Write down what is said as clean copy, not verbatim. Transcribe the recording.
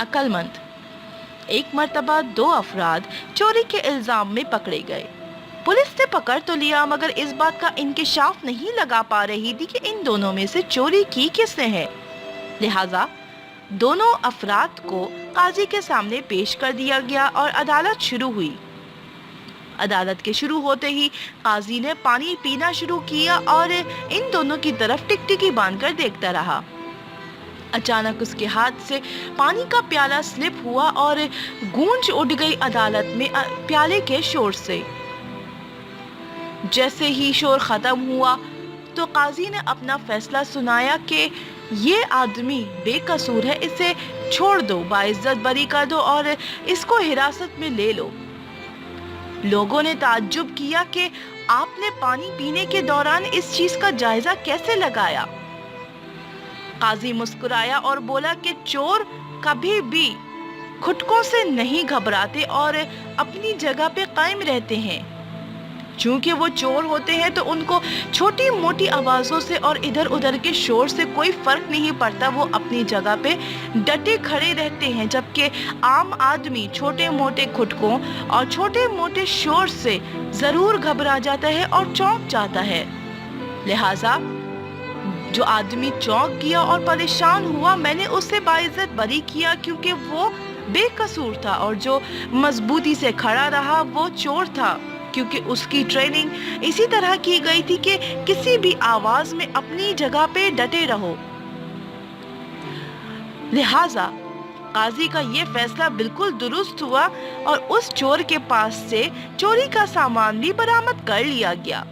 अक्लमंद। एक मर्तबा 2 अफराद चोरी के इल्जाम में पकड़े गए। पुलिस ने पकड़ तो लिया, मगर इस बात का इंकिशाफ नहीं लगा पा रही थी कि इन दोनों में से चोरी की किसने है। लिहाजा दोनों अफराद को काजी के सामने पेश कर दिया गया और अदालत शुरू हुई। अदालत के शुरू होते ही काजी ने पानी पीना शुरू किया और इन दोनों की तरफ टिकटिकी बांधकर देखता रहा। अचानक उसके हाथ से पानी का प्याला स्लिप हुआ और गूंज उड़ गई अदालत में प्याले के शोर से। जैसे ही शोर खत्म हुआ तो काजी ने अपना फैसला सुनाया कि ये आदमी बेकसूर है, इसे छोड़ दो, बाइज्जत बरी कर दो और इसको हिरासत में ले लो। लोगों ने ताज्जुब किया कि आपने पानी पीने के दौरान इस चीज का जायजा कैसे लगाया। काजी मुस्कुराया और बोला कि चोर कभी भी खुटकों से नहीं घबराते और अपनी जगह पे कायम रहते हैं। चूंकि वो चोर होते हैं तो उनको छोटी मोटी आवाजों से और इधर उधर के शोर से कोई फर्क नहीं पड़ता, वो अपनी जगह पे डटे खड़े रहते हैं। जबकि आम आदमी छोटे मोटे खुटकों और छोटे मोटे शोर से जरूर घबरा जाता है और चौंक जाता है। लिहाजा जो आदमी चौंक गया और परेशान हुआ, मैंने उससे बाइज्जत बरी किया क्योंकि वो बेकसूर था, और जो मजबूती से खड़ा रहा वो चोर था क्योंकि उसकी ट्रेनिंग इसी तरह की गई थी कि किसी भी आवाज में अपनी जगह पे डटे रहो। लिहाजा काजी का ये फैसला बिल्कुल दुरुस्त हुआ और उस चोर के पास से चोरी का सामान भी बरामद कर लिया गया।